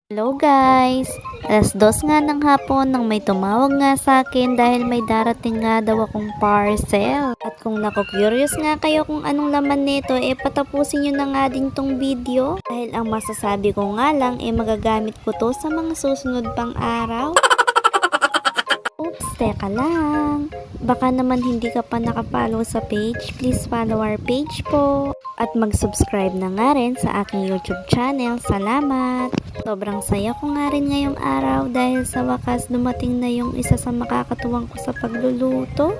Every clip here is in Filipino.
Hello guys! Alas 2 nga ng hapon nang may tumawag nga sa akin dahil may darating nga daw akong parcel. At kung naku-curious nga kayo kung anong laman nito, patapusin nyo na nga din tong video. Dahil ang masasabi ko nga lang, magagamit ko to sa mga susunod pang araw. Oops, teka lang. Baka naman hindi ka pa nakapollow sa page, please follow our page po. At mag-subscribe na nga rin sa aking YouTube channel. Salamat! Sobrang saya ko nga rin ngayong araw dahil sa wakas dumating na yung isa sa makakatuwang ko sa pagluluto.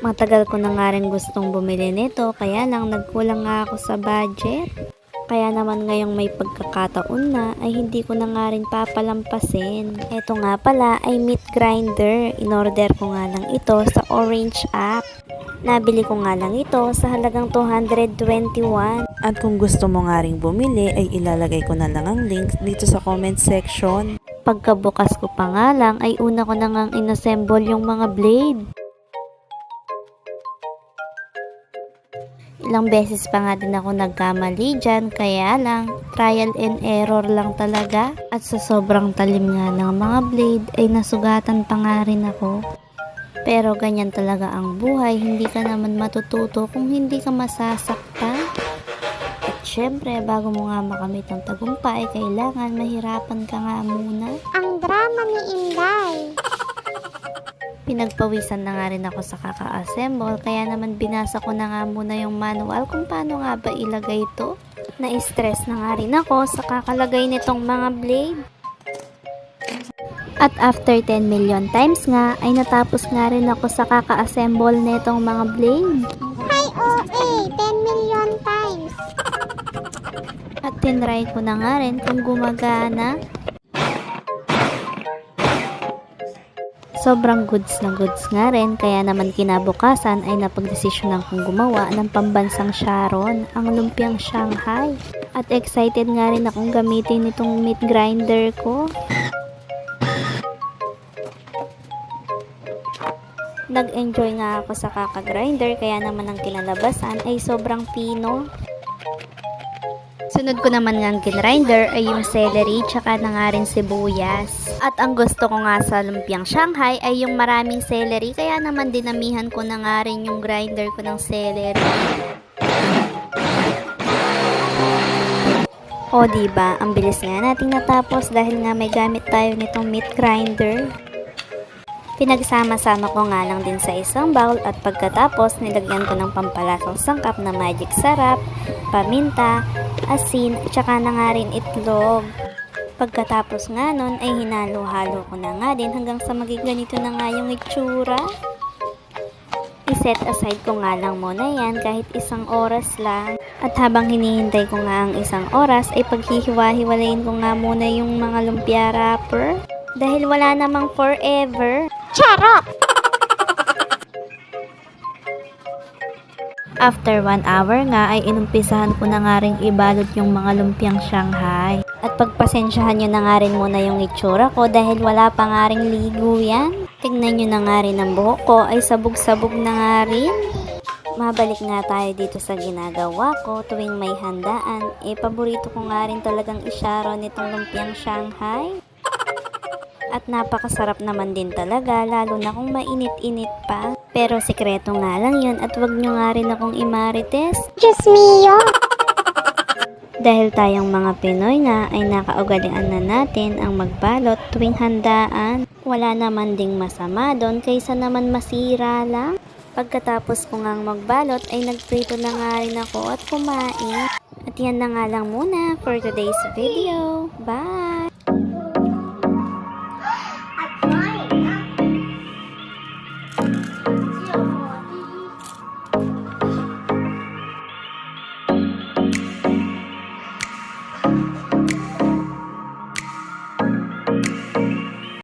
Matagal ko na nga rin gustong bumili nito kaya lang nagkulang nga ako sa budget. Kaya naman ngayong may pagkakataon na ay hindi ko na nga rin papalampasin. Ito nga pala ay meat grinder. In-order ko nga lang ito sa Orange app. Nabili ko nga lang ito sa halagang 221. At kung gusto mo nga ring bumili ay ilalagay ko na lang ang link dito sa comment section. Pagkabukas ko pa nga lang ay una ko na ngang inassemble yung mga blade. Ilang beses pa nga din ako nagkamali dyan, kaya lang trial and error lang talaga. At sa sobrang talim nga ng mga blade ay nasugatan pa nga rin ako. Pero ganyan talaga ang buhay, hindi ka naman matututo kung hindi ka masasaktan. At syempre, bago mo nga makamit ang tagumpay, kailangan mahirapan ka nga muna. Ang drama ni Inday. Pinagpawisan na nga rin ako sa kaka-assemble, kaya naman binasa ko na nga muna yung manual kung paano nga ba ilagay ito. Na-stress na nga rin ako sa kakalagay nitong mga blade. At after 10 million times nga, ay natapos nga rin ako sa kaka-assemble nitong mga blade. Hi OA, 10 million times. At tinry ko na nga rin kung gumagana. Sobrang goods na goods nga rin, kaya naman kinabukasan ay napagdesisyonan kong gumawa ng pambansang Sharon, ang lumpiang Shanghai. At excited nga rin akong gamitin itong meat grinder ko. Nag-enjoy nga ako sa kaka-grinder, kaya naman ang kinalabasan ay sobrang pino. Sunod ko naman ng grinder ay yung celery tsaka na nga rin sibuyas. At ang gusto ko nga sa lumpiang Shanghai ay yung maraming celery, kaya naman dinamihan ko na nga rin yung grinder ko ng celery. O diba, ang bilis nga nating natapos dahil nga may gamit tayo nitong meat grinder. Pinagsama-sama ko nga lang din sa isang bowl at pagkatapos nilagyan ko ng pampalasang sangkap na magic sarap, paminta, asin, tsaka na nga rin itlog. Pagkatapos nga nun ay hinalo-halo ko na nga din hanggang sa maging ganito na nga yung itsura. I-set aside ko nga lang muna yan kahit isang oras lang. At habang hinihintay ko nga ang isang oras ay paghihiwa-hiwalayin ko nga muna yung mga lumpia wrapper. Dahil wala namang forever. Charot! After 1 hour nga ay inumpisahan ko na nga rin ibalot yung mga lumpiang Shanghai. At pagpasensyahan nyo na nga rin muna yung itsura ko dahil wala pa nga rin ligo yan. Tignan nyo na nga rin ang buhok ko ay sabog-sabog na nga rin. Mabalik nga tayo dito sa ginagawa ko tuwing may handaan. Paborito ko nga rin talagang isyaro nitong lumpiang Shanghai. At napakasarap naman din talaga, lalo na kung mainit-init pa. Pero sikreto nga lang yun at wag nyo nga rin akong imarites. Diyos mio! Dahil tayong mga Pinoy nga ay nakaugalian na natin ang magbalot tuwing handaan. Wala naman ding masama doon kaysa naman masira lang. Pagkatapos ko ngang magbalot ay nagprito na nga rin ako at kumain. At yan na nga lang muna for today's video. Bye!